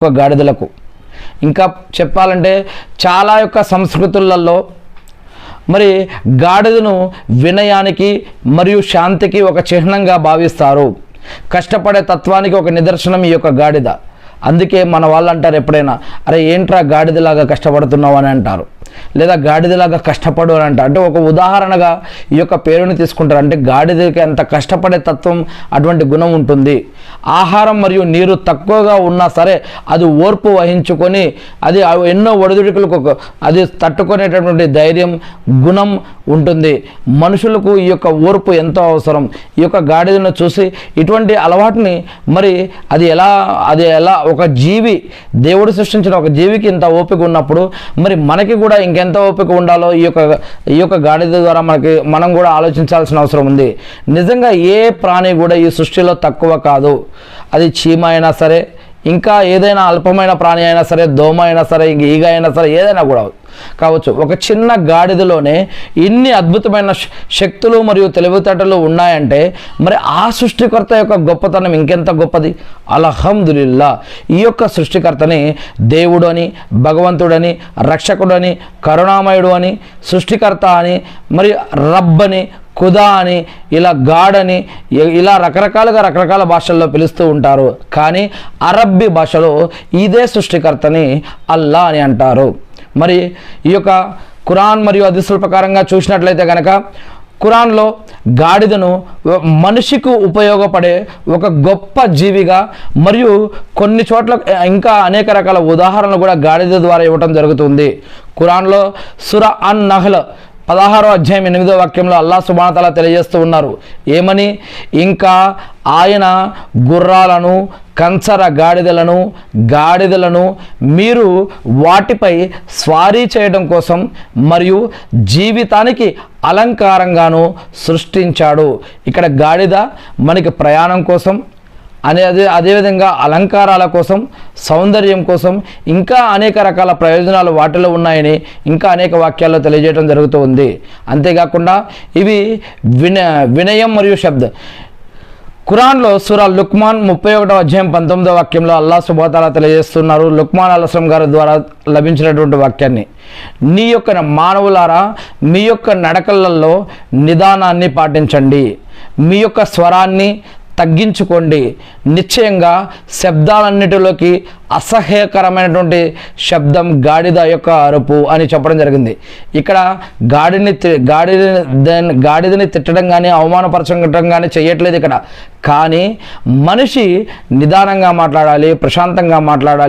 గాడిదలకు. ఇంకా చెప్పాలంటే చాలా యొక్క సంస్కృతులలో మరి గాడిదను వినయానికి మరియు శాంతికి ఒక చిహ్నంగా భావిస్తారు. కష్టపడే తత్వానికి ఒక నిదర్శనం ఈ యొక్క గాడిద. అందుకే మన వాళ్ళు అంటారు ఎప్పుడైనా, అరే ఏంట్రా గాడిదలాగా కష్టపడుతున్నావు అని అంటారు, లేదా గాడిదలాగా కష్టపడు అని అంటారు. అంటే ఒక ఉదాహరణగా ఈ యొక్క పేరుని తీసుకుంటారు. అంటే గాడిదకి అంత కష్టపడే తత్వం, అటువంటి గుణం ఉంటుంది. ఆహారం మరియు నీరు తక్కువగా ఉన్నా సరే అది ఓర్పు వహించుకొని అది ఎన్నో ఒడిదుడుకులకు అది తట్టుకునేటటువంటి ధైర్యం, గుణం ఉంటుంది. మనుషులకు ఈ యొక్క ఓర్పు ఎంతో అవసరం. ఈ యొక్క గాడిదను చూసి ఇటువంటి అలవాటుని మరి అది ఎలా ఒక జీవి, దేవుడు సృష్టించిన ఒక జీవికి ఇంత ఓపిక ఉన్నప్పుడు మరి మనకి కూడా ఇంకెంత ఓపిక ఉండాలో ఈ యొక్క గాడిద ద్వారా మనం కూడా ఆలోచించాల్సిన అవసరం ఉంది. నిజంగా ఏ ప్రాణి కూడా ఈ సృష్టిలో తక్కువ కాదు. అది చీమ అయినా సరే, ఇంకా ఏదైనా అల్పమైన ప్రాణి అయినా సరే, దోమ అయినా సరే, ఇంక ఈగ అయినా సరే, ఏదైనా కూడా కావచ్చు. ఒక చిన్న గాడిదలోనే ఇన్ని అద్భుతమైన శక్తులు మరియు తెలివితేటలు ఉన్నాయంటే మరి ఆ సృష్టికర్త యొక్క గొప్పతనం ఇంకెంత గొప్పది. అల్హమ్దులిల్లా. ఈ యొక్క సృష్టికర్తని దేవుడు అని, భగవంతుడని, రక్షకుడని, కరుణామయుడు అని, సృష్టికర్త అని, మరి రబ్ అని, ఖుదా అని, ఇలా గాడ్ అని, ఇలా రకరకాల భాషల్లో పిలుస్తూ ఉంటారు. కానీ అరబ్బీ భాషలో ఇదే సృష్టికర్తని అల్లా అని అంటారు. మరి ఈ యొక్క ఖురాన్ మరియు హదీసుల ప్రకారంగా చూసినట్లయితే కనుక ఖురాన్లో గాడిదను మనిషికి ఉపయోగపడే ఒక గొప్ప జీవిగా మరియు కొన్ని చోట్ల ఇంకా అనేక రకాల ఉదాహరణలు కూడా గాడిద ద్వారా ఇవ్వటం జరుగుతుంది. ఖురాన్లో సూరా అన్ నహ్ల్ 16వ అధ్యాయం 8వ వాక్యంలో అల్లాహ్ సుబ్హానహు తఆలా తెలియజేస్తూ ఉన్నారు. ఏమని? ఇంకా ఆయన గుర్రాలను, కంచర గాడిదలను మీరు వాటిపై స్వారీ చేయడం కోసం మరియు జీవితానికి అలంకారంగాను సృష్టించాడు. ఇక్కడ గాడిద మనకి ప్రయాణం కోసం, అదేవిధంగా అలంకారాల కోసం, సౌందర్యం కోసం, ఇంకా అనేక రకాల ప్రయోజనాలు వాటిలో ఉన్నాయని ఇంకా అనేక వాక్యాల్లో తెలియజేయడం జరుగుతూ ఉంది. అంతేకాకుండా ఇవి వినయం మరియు శబ్ద. ఖురాన్లో సూరా లుక్మాన్ 31వ అధ్యాయం 19వ వాక్యంలో అల్లాహ్ సుబ్హానహు తఆలా తెలియజేస్తున్నారు. లుక్మాన్ అలైహిస్సలాం గారి ద్వారా లభించినటువంటి వాక్యాన్ని, నీ యొక్క మానవులారా మీ యొక్క నడకలలో నిదానాన్ని పాటించండి, మీ యొక్క స్వరాన్ని తగ్గించుకోండి. నిశ్చయంగా శబ్దాలన్నిటిలోకి అసహ్యకరమైనటువంటి శబ్దం గాడిద యొక్క అరుపు అని చెప్పడం జరిగింది. ఇక్కడ గాడిదని తిట్టడం కానీ అవమానపరచడం కానీ చేయట్లేదు ఇక్కడ. కానీ మనిషి నిదానంగా మాట్లాడాలి, ప్రశాంతంగా మాట్లాడాలి.